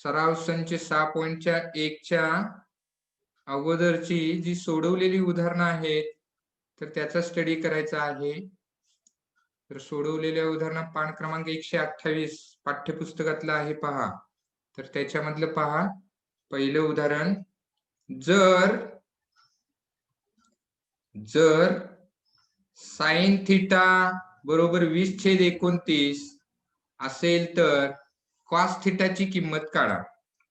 सराव संच 6.1च्या अगोदरची जी सोडवलेली उदाहरणं आहेत तर त्याचा स्टडी करायचा आहे. तर सोडवलेल्या उदाहरण पान क्रमांक 128 पाठ्यपुस्तकातलं आहे पहा. तर त्याच्यामधलं पहा पहिलं उदाहरण, जर साइन थिटा बरोबर 20/29 असेल तर कॉस थिटाची किंमत काढा.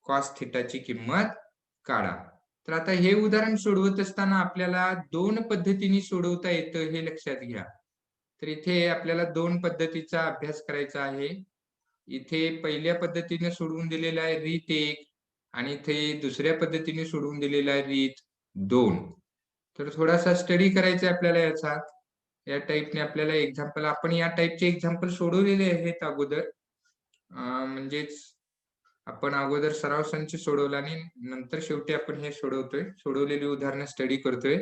कॉस थिटाची किंमत काढा. तर आता हे उदाहरण सोडवत असताना आपल्याला दोन पद्धतीने सोडवता येतं हे लक्षात घ्या. तर इथे आपल्याला दोन पद्धतीचा अभ्यास करायचा आहे. इथे पहिल्या पद्धतीने सोडवून दिलेला आहे रीत 1 आणि इथे दुसऱ्या पद्धतीने सोडवून दिलेला आहे रीत 2. तर थोडासा स्टडी करायचा आहे आपल्याला याचा. या टाईपने आपल्याला एक्झाम्पल, आपण या टाईपचे एक्झाम्पल सोडवलेले आहेत अगोदर. म्हणजेच आपण अगोदर सराव संच सोडवला आणि नंतर शेवटी आपण हे सोडवतोय. सोडवलेली उदाहरणं स्टडी करतोय.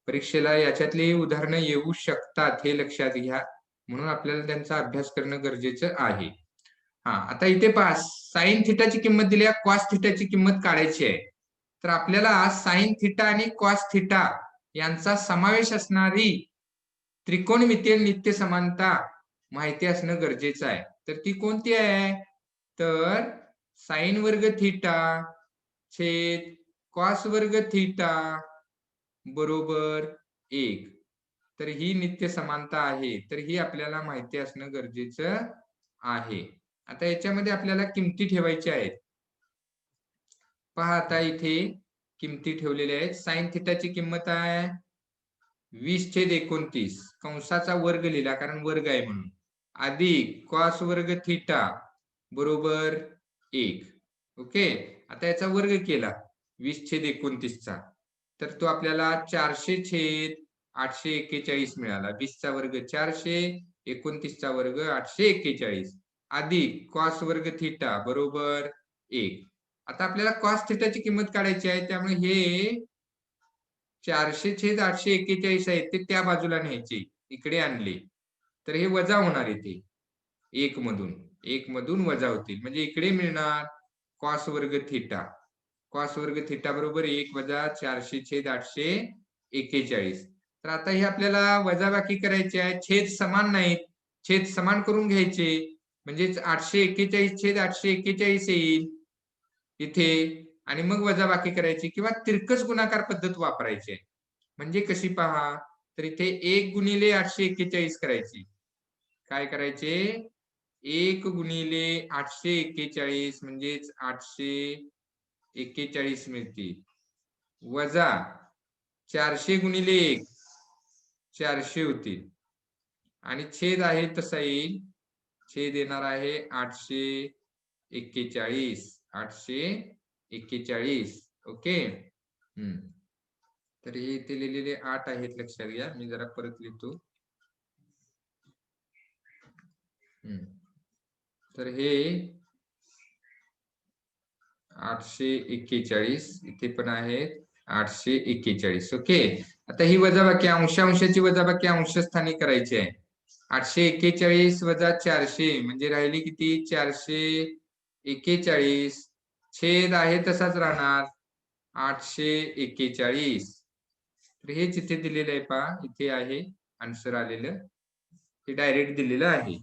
परीक्षेला याच्यातली उदाहरणं येऊ शकतात हे लक्षात घ्या. म्हणून आपल्याला त्यांचा अभ्यास करणं गरजेचं आहे. आता इथे पहा, साइन थिटाची किंमत दिली आहे, कॉस थिटाची किंमत काढायची आहे. तर आपल्याला साइन थिटा आणि कॉस थिटा यांचा समावेश असणारी त्रिकोणमितीय नित्य समानता माहिती असणं गरजेचं आहे. तर ती कोणती आहे? तर साइन वर्ग थिटा छेद कॉस वर्ग थिटा बरोबर 1. तर ही नित्य समानता आहे. तर ही आपल्याला माहिती असणं गरजेचं आहे. आता याच्यामध्ये आपल्याला किमती ठेवायच्या आहेत. पहा आता इथे किमती ठेवलेल्या आहेत. साइन थिटाची किंमत आहे 20/29 कंसाचा वर्ग लिहिला कारण वर्ग आहे म्हणून, अधिक कॉस वर्ग थिटा बरोबर 1. ओके. आता याचा वर्ग केला 20/29 चा, तर तो आपल्याला 400/841 मिळाला. 20 चा वर्ग 400, 29 चा वर्ग 841 अधिक कॉस वर्ग थिटा बरोबर 1. आता आपल्याला कॉस थिटाची किंमत काढायची आहे, त्यामुळे हे 400/841 आहे ते त्या बाजूला न्यायचे, इकडे आणले तर हे वजा होणार इथे 1 मधून वजा होतील. म्हणजे इकडे मिळणार कॉस वर्ग थिटा. कॉस वर्ग थिटा बरोबर 1 वजा 400/841. तर आता हे आपल्याला वजाबाकी करायची आहे. छेद समान नाहीत, छेद समान करून घ्यायचे. म्हणजेच 841/841 येईल इथे आणि मग वजाबाकी करायची किंवा तिरकस गुणाकार पद्धत वापरायची. म्हणजे कशी पहा, तर इथे 1 गुणिले 841 करायची. काय करायचे? 1 गुणिले 841 म्हणजेच 841 मिळतील, वजा 400 गुणिले 1 400 होतील आणि छेद आहे तसा येईल. छेद येणार आहे 841. ओके. तर हे इथे लिहिलेले 8 आहेत, लक्षात घ्या. मी जरा परत लिहितो. तर हे 841 इथे पण आहे 841. ओके. आता ही वजाबाकी अंशाची वजाबाकी अंशस्थानी करायची आहे. 841 वजा 400 म्हणजे राहिली किती? 441. छेद आहे तसाच राहणार 841. तर हेच इथे दिलेलं आहे पहा, इथे आहे आन्सर आलेलं, हे डायरेक्ट दिलेलं आहे.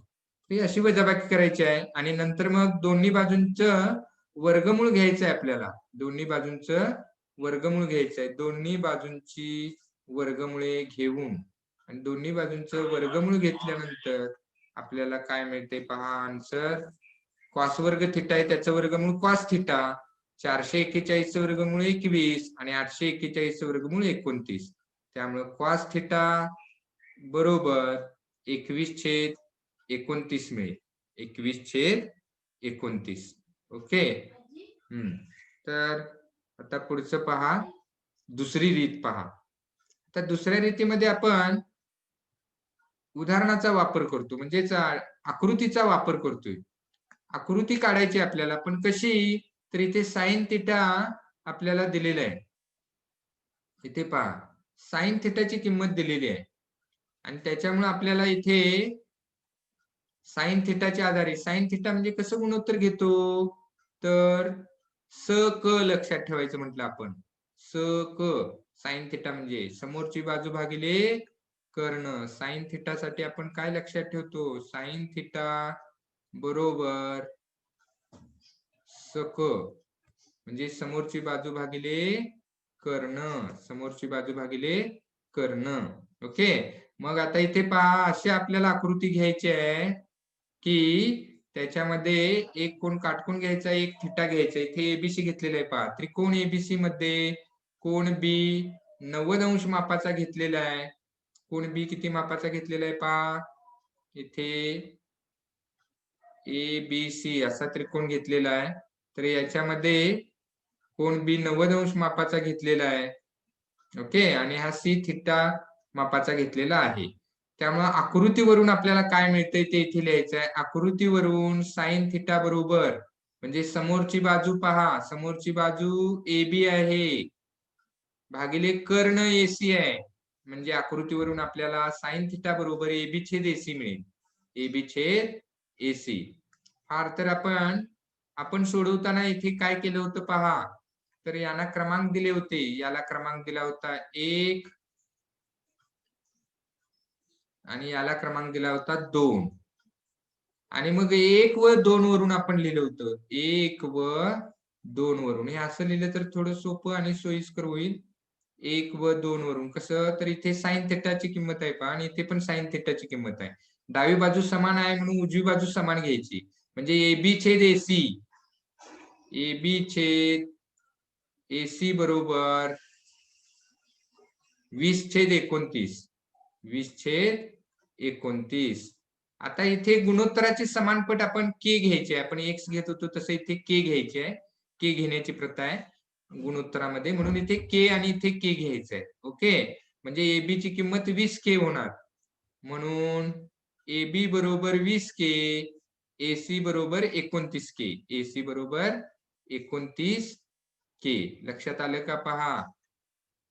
ही अशी वजाबाकी करायची आहे आणि नंतर मग दोन्ही बाजूंचं वर्गमूळ घ्यायचं आहे आपल्याला. दोन्ही बाजूंचं वर्गमूळ घ्यायचं आहे. दोन्ही बाजूंची वर्गमुळे घेऊन आणि दोन्ही बाजूंचं वर्गमूळ घेतल्यानंतर आपल्याला काय मिळते पहा आन्सर. कॉस वर्ग थिटा आहे त्याचं वर्गमूळ कॉस थिटा, 441 चं वर्गमूळ 21 आणि 841 चं वर्गमूळ 29. त्यामुळे कॉस थिटा बरोबर 21/29 मिळेल. 21/29. ओके. तर आता पुढचं पहा, दुसरी रीत पहा. तर दुसऱ्या रीतीमध्ये आपण उदाहरणाचा वापर करतो, म्हणजेच आकृतीचा वापर करतोय. आकृती काढायची आपल्याला, पण कशी? तर इथे साइन थिटा आपल्याला दिलेला आहे. इथे पहा साइन थिटाची किंमत दिलेली आहे आणि त्याच्यामुळे आपल्याला इथे साइन थिटाच्या आधारे, साइन थिटा म्हणजे कसं गुणोत्तर घेतो? तर स क लक्षात ठेवायचं म्हटलं आपण. स क साइन थिटा म्हणजे समोरची बाजू भागिले कर्ण. साइन थिटा साठी आपण काय लक्षात ठेवतो? साइन थिटा बरोबर स क म्हणजे समोरची बाजू भागिले कर्ण. समोरची बाजू भागिले कर्ण. ओके. मग आता इथे पहा, अशी आपल्याला आकृती घ्यायची आहे की त्याच्यामध्ये एक कोण काटकोन घ्यायचा, एक थिटा घ्यायचा. इथे एबीसी घेतलेला आहे पहा. त्रिकोण एबीसी मध्ये कोण बी 90 अंश मापाचा घेतलेला आहे. कोण बी किती मापाचा घेतलेला आहे पहा. इथे ए बी सी असा त्रिकोण घेतलेला आहे. तर याच्यामध्ये कोण बी 90 अंश मापाचा घेतलेला आहे. ओके. आणि हा सी थिटा मापाचा घेतलेला आहे. त्यामुळे आकृतीवरून आपल्याला काय मिळतंय ते इथे लिहायचं आहे. आकृतीवरून साइन थिटा बरोबर म्हणजे समोरची बाजू पहा, समोरची बाजू AB आहे भागिले कर्ण AC आहे. म्हणजे आकृतीवरून आपल्याला साइन थिटा बरोबर AB छेद AC मिळेल. AB छेद AC. फार तर आपण सोडवताना इथे काय केलं होतं पहा. तर यांना क्रमांक दिले होते. याला क्रमांक दिला होता 1 आणि याला क्रमांक दिला होता 2. आणि मग 1 व 2 वरून आपण लिहिलं होतं. 1 व 2 वरून. हे असं लिहिलं तर थोडं सोपं आणि सोयीस्कर होईल. 1 व 2 वरून. कसं? तर इथे साइन थिटाची किंमत आहे पहा आणि इथे पण साइन थिटाची किंमत आहे. डावी बाजू समान आहे म्हणून उजवी बाजू समान घ्यायची. म्हणजे AB छेद AC. AB छेद AC बरोबर 20/29. 20/29. आता इथे गुणोत्तराचे समानपट आपण के घ्यायचे. आपण एक्स घेत होतो तसं इथे के घ्यायचे आहे. के घेण्याची प्रथा आहे गुणोत्तरामध्ये. म्हणून इथे के आणि इथे के घ्यायचंय. ओके. म्हणजे AB ची किंमत 20K होणार. म्हणून AB बरोबर 20K, AC बरोबर 29K. AC बरोबर 29K. लक्षात आलं का पहा.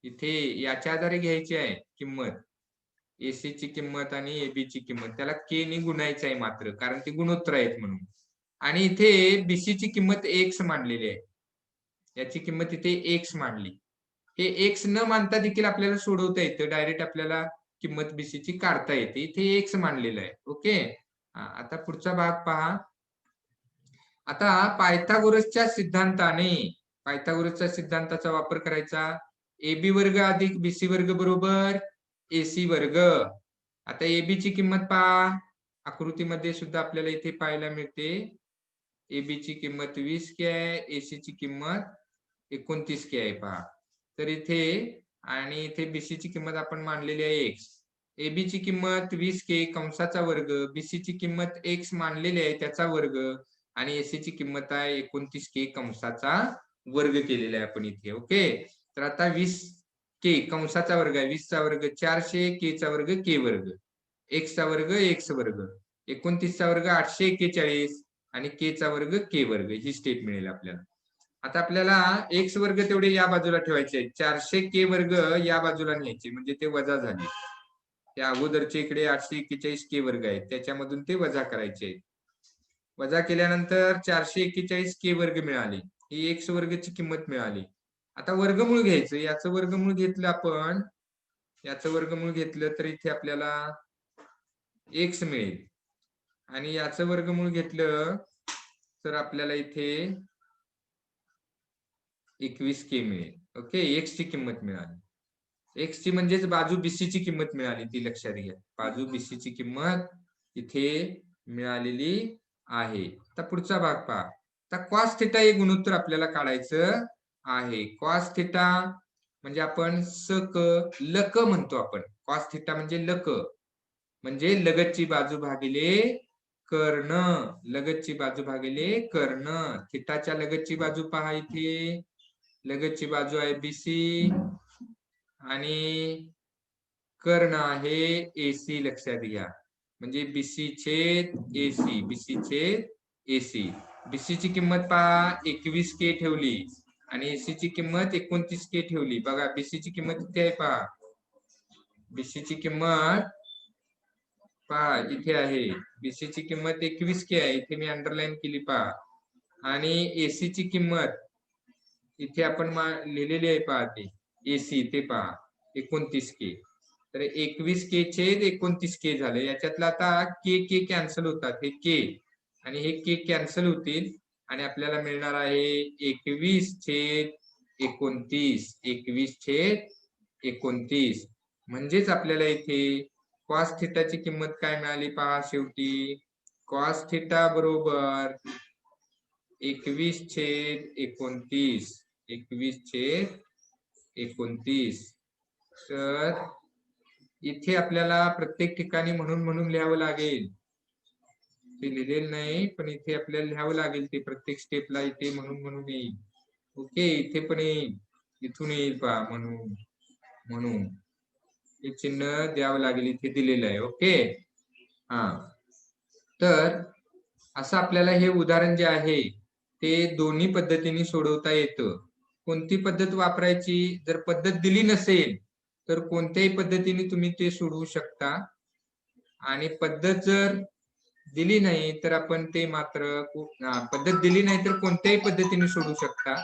इथे याच्या आधारे घ्यायची आहे किंमत. AC ची किंमत आणि AB ची किंमत. त्याला K ने गुणायचं आहे मात्र, कारण ते गुणोत्तर आहेत म्हणून. आणि इथे BC ची किंमत X मांडलेली आहे. याची किंमत इथे X मांडली. हे X न मानता देखील आपल्याला सोडवता येतं. डायरेक्ट आपल्याला किंमत BC ची काढता येते. इथे X मांडलेलं आहे. ओके. आता पुढचा भाग पहा. आता पायथागोरसच्या सिद्धांताचा वापर करायचा. AB वर्ग अधिक BC वर्ग बरोबर AC वर्ग. आता AB ची किंमत पहा. आकृतीमध्ये सुद्धा आपल्याला इथे पाहायला मिळते. AB ची किंमत 20K आहे. AC ची किंमत 29K आहे पहा. तर इथे आणि इथे BC ची किंमत आपण मांडलेली आहे X. AB ची किंमत 20K कंसाचा वर्ग, BC ची किंमत X मांडलेली आहे त्याचा वर्ग आणि AC ची किंमत आहे 29K कंसाचा वर्ग केलेला आहे आपण इथे. ओके. तर आता 20K कंसाचा वर्ग आहे. 20 चा वर्ग 400, K चा वर्ग K वर्ग, X चा वर्ग X वर्ग, 29 चा वर्ग 841 आणि K चा वर्ग K वर्ग. ही स्टेप मिळेल आपल्याला. आता आपल्याला X वर्ग तेवढे या बाजूला ठेवायचे आहेत. 400K वर्ग या बाजूला न्यायचे म्हणजे ते वजा झाले. त्या अगोदरचे इकडे 841K वर्ग आहेत त्याच्यामधून ते वजा करायचे आहेत. वजा केल्यानंतर 441K वर्ग मिळाले. ही X वर्गची किंमत मिळाली. आता वर्गमूळ घ्यायचं. याचं वर्गमूळ घेतलं आपण. याचं वर्गमूळ घेतलं तर इथे आपल्याला X मिळेल. आणि याचं वर्गमूळ घेतलं तर आपल्याला इथे 21K मिळेल. ओके. X ची किंमत मिळाली. X ची म्हणजेच बाजू BC ची किंमत मिळाली ती लक्षात घ्या. बाजू BC ची किंमत इथे मिळालेली आहे. आता पुढचा भाग पहा. आता cos थिटा हे गुणोत्तर आपल्याला काढायचं आहे. cos थिटा म्हणजे आपण लक म्हणतो आपण. cos थिटा म्हणजे लक म्हणजे लगतची बाजू भागिले कर्ण. लगतची बाजू भागिले कर्ण. थिटाच्या लगतची बाजू पहा इथे. लगतची बाजू आहे BC आणि कर्ण आहे AC. लक्षात घ्या. म्हणजे BC छेद AC. BC छेद AC. BC ची किंमत पहा 21K ठेवली आणि AC ची किंमत 29K ठेवली. बघा BC ची किंमत किती आहे पहा. BC ची किंमत पहा इथे आहे. BC ची किंमत 21K आहे. इथे मी अंडरलाईन केली पहा. आणि AC ची किंमत इथे आपण लिहिलेली आहे पहा, ते AC ते पहा 29K. तर 21K छेद 29K झाले. याच्यातला आता के कॅन्सल होतात, हे के आणि हे के कॅन्सल होतील आणि आपल्याला मिळणार आहे 21/29. 21/29. म्हणजेच आपल्याला इथे कॉस थिटाची किंमत काय मिळाली पहा शेवटी. कॉस थिटा बरोबर 21/29. 21/29. तर इथे आपल्याला प्रत्येक ठिकाणी म्हणून लिहावं लागेल. ते लिहिलेलं नाही, पण इथे आपल्याला लिहावं लागेल ते प्रत्येक स्टेपला. इथे म्हणून येईल. ओके, इथे पण येईल, इथून येईल पहा म्हणून हे चिन्ह द्यावं लागेल, इथे दिलेलं आहे. ओके, हा. तर असं आपल्याला हे उदाहरण जे आहे ते दोन्ही पद्धतीने सोडवता येतं. कोणती पद्धत वापरायची, जर पद्धत दिली नसेल तर कोणत्याही पद्धतीने तुम्ही ते सोडवू शकता, आणि पद्धत जर दिली नाही तर आपण ते मात्र पद्धत दिली नाही तर कोणत्याही पद्धतीने सोडवू शकता,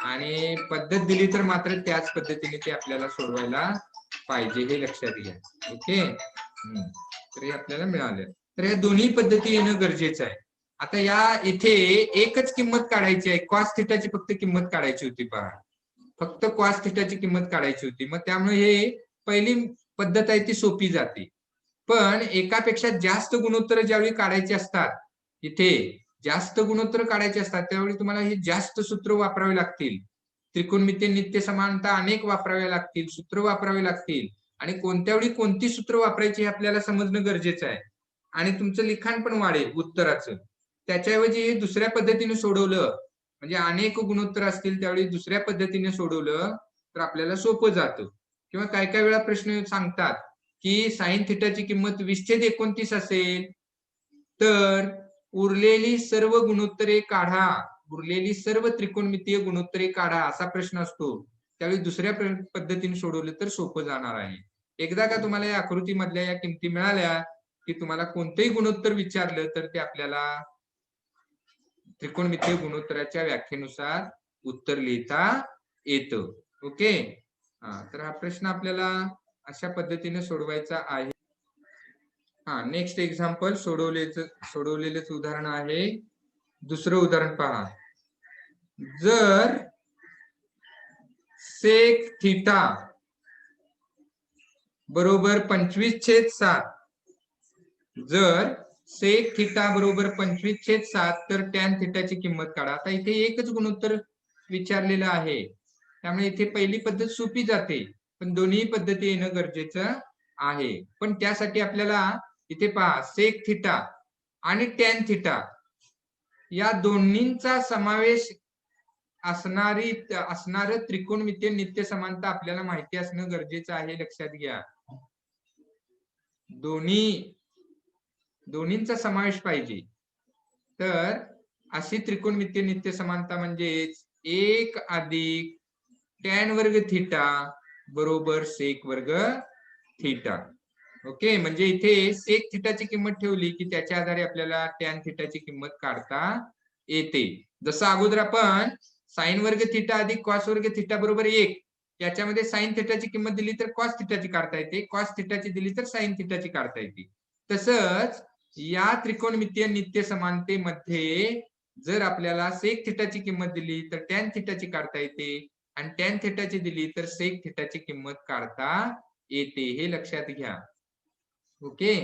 आणि पद्धत दिली तर मात्र त्याच पद्धतीने ते आपल्याला सोडवायला पाहिजे, हे लक्षात घ्या. ओके, तर हे आपल्याला मिळालं. तर या दोन्ही पद्धती येणं गरजेचं आहे. आता या इथे एकच किंमत काढायची आहे, कॉस थिटाची फक्त किंमत काढायची होती पहा, फक्त कॉस थिटाची किंमत काढायची होती. मग त्यामुळे हे पहिली पद्धत आहे ती सोपी जाते. पण एकापेक्षा जास्त गुणोत्तर ज्यावेळी काढायचे असतात, इथे जास्त गुणोत्तर काढायचे असतात त्यावेळी तुम्हाला हे जास्त सूत्र वापरावे लागतील. त्रिकोणमितीय नित्य समानता अनेक वापराव्या लागतील, सूत्र वापरावे लागतील, आणि कोणत्या वेळी कोणती सूत्र वापरायची हे आपल्याला समजणं गरजेचं आहे. आणि तुमचं लिखाण पण वाढेल उत्तराचं. त्याच्याऐवजी दुसऱ्या पद्धतीने सोडवलं, म्हणजे अनेक गुणोत्तर असतील त्यावेळी दुसऱ्या पद्धतीने सोडवलं तर आपल्याला सोपं जातं. किंवा काय काय वेळा प्रश्न सांगतात की साइन थिटाची किंमत 20/29 असेल तर उरलेली सर्व गुणोत्तरे काढा, उरलेली सर्व त्रिकोणमितीय गुणोत्तरे काढा, असा प्रश्न असतो. त्यावेळी दुसऱ्या पद्धतीने सोडवलं तर सोपं जाणार आहे. एकदा का तुम्हाला या आकृतीमधल्या या किमती मिळाल्या की तुम्हाला कोणतेही गुणोत्तर विचारलं तर ते आपल्याला त्रिकोणमितीय गुणोत्तराच्या व्याख्येनुसार उत्तर लिहिता येतं. ओके, तर हा प्रश्न आपल्याला अशा पद्धतीने सोडवायचा आहे. नेक्स्ट एक्झाम्पल सोडवलेलेच उदाहरण आहे. दुसरं उदाहरण पहा. जर सेक थिटा बरोबर 25/7, जर सेक थिटा बरोबर 25/7 तर टॅन थिटाची किंमत काढा. आता इथे एकच गुणोत्तर विचारलेलं आहे, त्यामुळे इथे पहिली पद्धत सोपी जाते, पण दोन्ही पद्धती येणं गरजेचं आहे. पण त्यासाठी आपल्याला इथे पहा, सेक थिटा आणि टॅन थिटा या दोन्हींचा समावेश असणारं त्रिकोणमितीय नित्य समानता आपल्याला माहिती असणं गरजेचं आहे, लक्षात घ्या. दोन्हींचा समावेश पाहिजे. तर अशी त्रिकोणमितीय नित्य समानता म्हणजेच 1 अधिक टॅन वर्ग थिटा बरोबर सेक वर्ग थिटा. ओके, म्हणजे इथे सेक थिटाची किंमत ठेवली की त्याच्या आधारे आपल्याला टॅन थिटाची किंमत काढता येते. जसं अगोदर आपण साइन वर्ग थिटा अधिक कॉस वर्ग थिटा बरोबर 1, याच्यामध्ये साइन थिटाची किंमत दिली तर कॉस थिटाची काढता येते, कॉस थिटाची दिली तर साइन थिटाची काढता येते. तसंच या त्रिकोणमितीय नित्य समानतेमध्ये जर आपल्याला सेक थिटाची किंमत दिली तर टॅन थिटाची काढता येते, आणि टॅन थिटाची दिली तर सेक थिटाची किंमत काढता येते, हे लक्षात घ्या. ओके,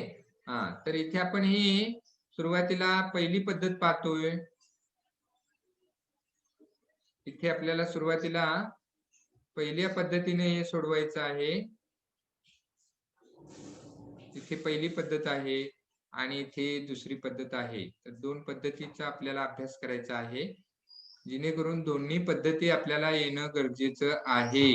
तर इथे आपण ही सुरुवातीला पहिली पद्धत पाहतोय. इथे आपल्याला सुरुवातीला पहिल्या पद्धतीने हे सोडवायचं आहे. इथे पहिली पद्धत आहे आणि इथे दुसरी पद्धत आहे. तर दोन पद्धतीचा आपल्याला अभ्यास करायचा आहे, जेणेकरून दोन्ही पद्धती आपल्याला येणं गरजेचं आहे.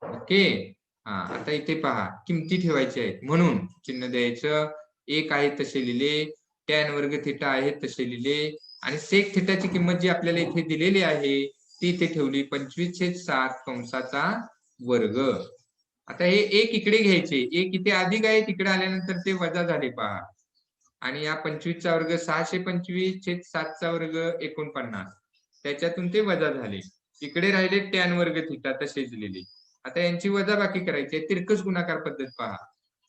ओके, आता इथे पहा, किमती ठेवायच्या आहेत म्हणून चिन्ह द्यायचं. 1 आहे तसे लिहिले, टॅन वर्ग थिटा आहे तसे लिहिले, आणि सेक थिटाची किंमत जी आपल्याला इथे दिलेली आहे ती इथे ठेवली 25/7 कंसाचा वर्ग. आता हे 1 इकडे घ्यायचे, 1 इथे अधिक आहे, तिकडे आल्यानंतर ते वजा झाले पहा. आणि या 25चा वर्ग 625 छेद 7चा वर्ग 49. त्याच्यातून ते वजा झाले. इकडे राहिले टॅन वर्ग थिटा तसेच लिहिले. आता यांची वजाबाकी करायची आहे. तिरकस गुणाकार पद्धत पहा.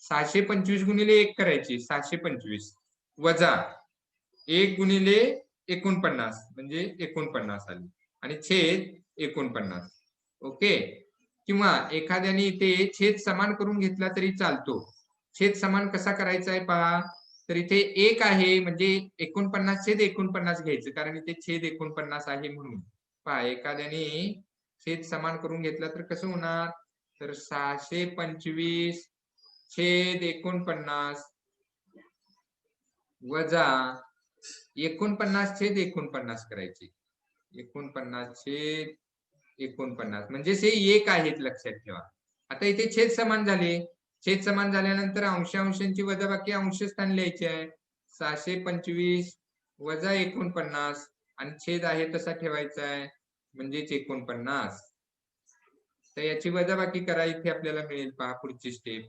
625 गुणिले 1 करायची, 625 वजा 1 गुणिले 49 म्हणजे 49 आली आणि छेद 49. ओके. किंवा एखाद्याने इथे छेद समान करून घेतला तरी चालतो. छेद समान कसा करायचा आहे पहा. तर इथे 1 आहे म्हणजे 49 छेद 49 घ्यायचं, कारण इथे छेद 49 आहे म्हणून. पहा, एखाद्याने छेद समान करून घेतला तर कसं होणार. तर 625 छेद 49 वजा 49 छेद 49 करायचे. 49 छेद 49 म्हणजे हे 1 आहेत, लक्षात ठेवा. आता इथे छेद समान झाले. छेद समान झाल्यानंतर अंशांची वजाबाकी अंशस्थानी लिहायची आहे. 625 वजा 49 आणि छेद आहे तसा ठेवायचा आहे म्हणजेच 49. तर याची वजाबाकी करा. इथे आपल्याला मिळेल पहा पुढची स्टेप.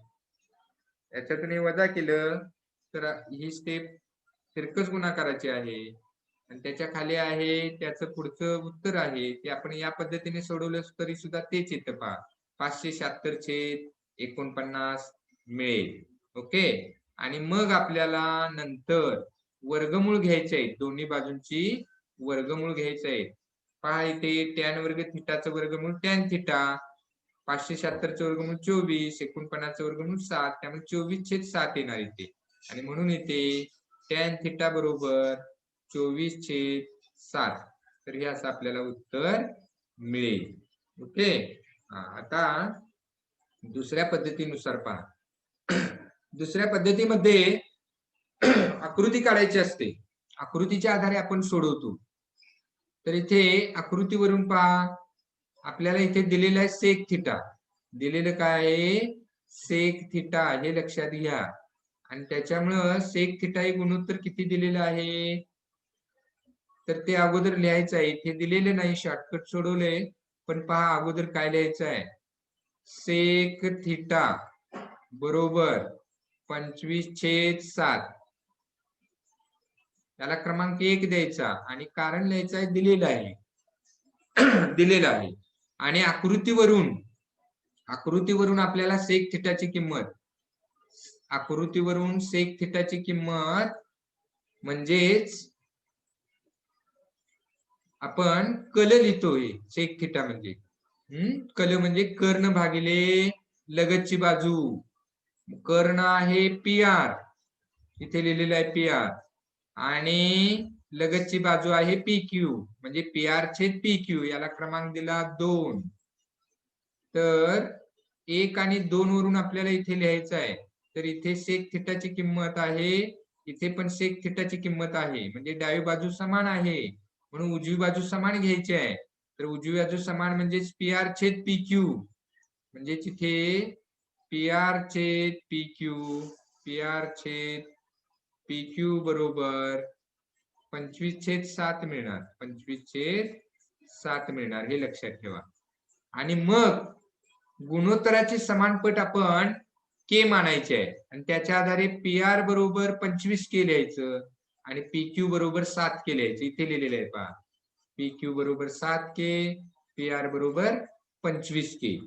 याच्यातून हे वजा केलं तर ही स्टेप तिरकस गुणाकाराची आहे आणि त्याच्या खाली आहे त्याचं पुढचं उत्तर आहे ते आपण या पद्धतीने सोडवलं तरी सुद्धा तेच येतं पहा. 576 छेद 49 मिळेल. ओके. आणि मग आपल्याला नंतर वर्गमूळ घ्यायचे आहेत. दोन्ही बाजूंची वर्गमूळ घ्यायचे आहेत. पहा, इथे टॅन वर्ग थिटाचं वर्गमूळ टॅन थिटा, 576चं वर्गमूळ 24, 49चं वर्गमूळ 7, त्यामुळे 24/7 येणार इथे. आणि म्हणून इथे टॅन थिटा बरोबर 24/7. तर हे असं आपल्याला उत्तर मिळेल. ओके. आता दुसऱ्या पद्धतीनुसार पहा. दुसऱ्या पद्धतीमध्ये आकृती काढायची असते. आकृतीच्या आधारे आपण सोडवतो. तर इथे आकृतीवरून पहा, आपल्याला इथे दिलेलं आहे सेक थिटा. दिलेलं काय आहे. सेक थिटा हे लक्षात घ्या. आणि त्याच्यामुळं सेक थिटा हे गुणोत्तर किती दिलेलं आहे तर ते अगोदर लिहायचं आहे. इथे दिलेले नाही, शॉर्टकट सोडवले. पण पहा अगोदर काय लिहायचं आहे. सेक थिटा बरोबर 25/7. त्याला क्रमांक 1 द्यायचा आणि कारण लिहायचं आहे दिलेलं आहे. दिलेलं आहे. आणि आकृतीवरून आपल्याला सेक थिटाची किंमत, आकृतीवरून सेक थिटाची किंमत म्हणजेच आपण कल लिहितोय. सेक थिटा म्हणजे कल म्हणजे कर्ण भागिले लगतची बाजू. कर्ण आहे PR, इथे लिहिलेलं आहे PR, आणि लगतची बाजू आहे PQ म्हणजे PR छेद PQ. याला क्रमांक दिला 2. तर 1 आणि 2 वरून आपल्याला इथे लिहायचं आहे. तर इथे सेक थिटाची किंमत आहे, इथे पण सेक थिटाची किंमत आहे. म्हणजे डावी बाजू समान आहे म्हणून उजवी बाजू समान घ्यायची आहे. तर उजवी बाजू समान म्हणजे PR छेद PQ म्हणजे तिथे PR छेद PQ, PR छेद PQ बरोबर 25/7 मिळणार. 25/7 मिळणार, हे लक्षात ठेवा. आणि मग गुणोत्तराचे समानपट आपण K मानायचे आहे आणि त्याच्या आधारे PR बरोबर 25K लिहायचं आणि PQ बरोबर 7K लिहायचं. इथे लिहिलेलं आहे पहा. PQ बरोबर 7K, PR बरोबर 25K.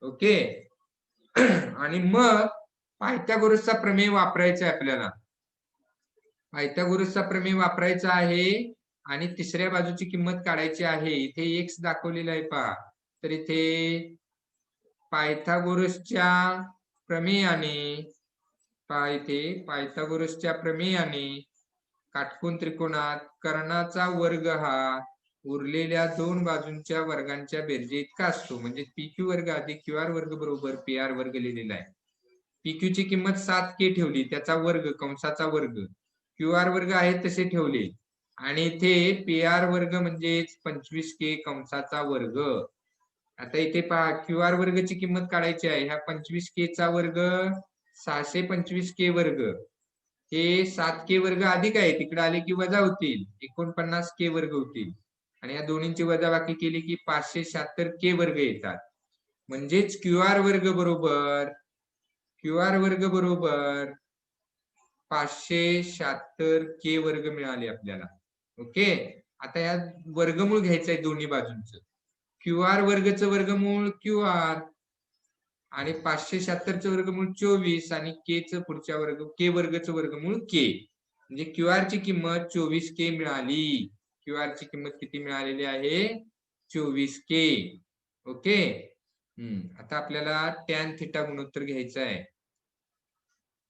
ओके. आणि मग पायथागोरसचा प्रमेय वापरायचा आहे आपल्याला. पायथागोरसचा प्रमेय वापरायचा आहे आणि तिसऱ्या बाजूची किंमत काढायची आहे. इथे x दाखवलेला आहे पहा. तर इथे पायथागोरसच्या प्रमेयाने पहा, इथे पायथागोरसच्या प्रमेयाने काटकोन त्रिकोणात कर्णाचा वर्ग हा उरलेल्या दोन बाजूंच्या वर्गांच्या बेरजे इतका असतो. म्हणजे PQ वर्ग अधिक QR वर्ग बरोबर PR वर्ग लिहिलेला आहे. PQ ची किंमत 7K ठेवली, त्याचा वर्ग कंसाचा वर्ग. QR वर्ग आहे तसे ठेवले आणि इथे PR वर्ग म्हणजे 25K कंसाचा वर्ग. आता इथे पहा, QR वर्गची किंमत काढायची आहे. ह्या 25K चा वर्ग 625K वर्ग, हे 7K वर्ग अधिक आहे, तिकडे आले की वजा होतील, 49K वर्ग होतील. आणि या दोन्हींची वजाबाकी केली की 576K वर्ग येतात. म्हणजेच QR वर्ग बरोबर 576 के वर्ग मिळाले आपल्याला. ओके, आता या वर्गमूळ घ्यायचंय दोन्ही बाजूंचं. क्यू आर वर्गचं वर्गमूळ क्यू आर आणि 576चं वर्गमूळ 24 आणि के पुढच्या के वर्गचं वर्गमूळ के. म्हणजे क्यू आर ची किंमत 24 के मिळाली. क्यू आर ची किंमत किती मिळालेली आहे? 24 के. ओके. आता आपल्याला टॅन थिटा गुणोत्तर घ्यायचा आहे.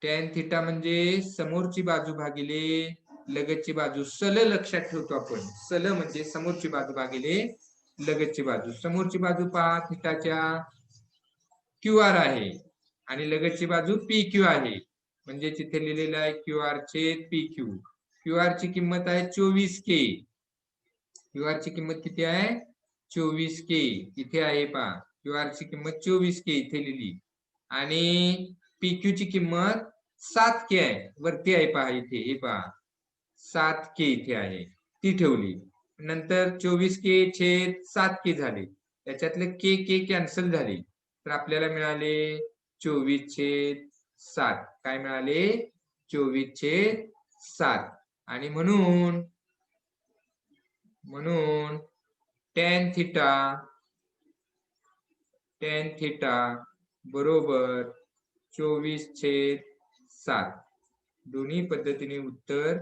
टॅन थिटा म्हणजे समोरची बाजू भागिले लगतची बाजू. सल लक्षात ठेवतो आपण. सल म्हणजे समोरची बाजू भागिले लगतची बाजू. समोरची बाजू पहा थिटाच्या क्यू आर आहे आणि लगतची बाजू पी क्यू आहे. म्हणजे तिथे लिहिलेलं आहे क्यू आर छेद पी क्यू. क्यू आर ची किंमत आहे 24 के. क्यू आर ची किंमत किती आहे? 24 के. इथे आहे पहा, क्यू आर ची किंमत 24 के इथे लिहिली. आणि पी क्यू ची किंमत 7 के आहे. वरती आहे पहा इथे, हे पहा 7 के इथे आहे, ती ठेवली. नंतर 24 के छेद 7 के झाले. त्याच्यातले के के कॅन्सल झाले, तर आपल्याला मिळाले 24/7. काय मिळाले? 24/7. आणि म्हणून टॅन थिटा बरोबर 24/7. दोन्ही पद्धतीने उत्तर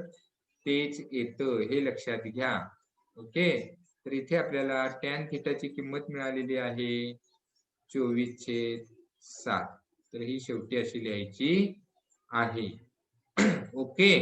तेच येतं, हे लक्षात घ्या. ओके, तर इथे आपल्याला टॅन थिटाची किंमत मिळालेली आहे 24/7. तर ही शेवटी अशी लिहायची आहे. ओके.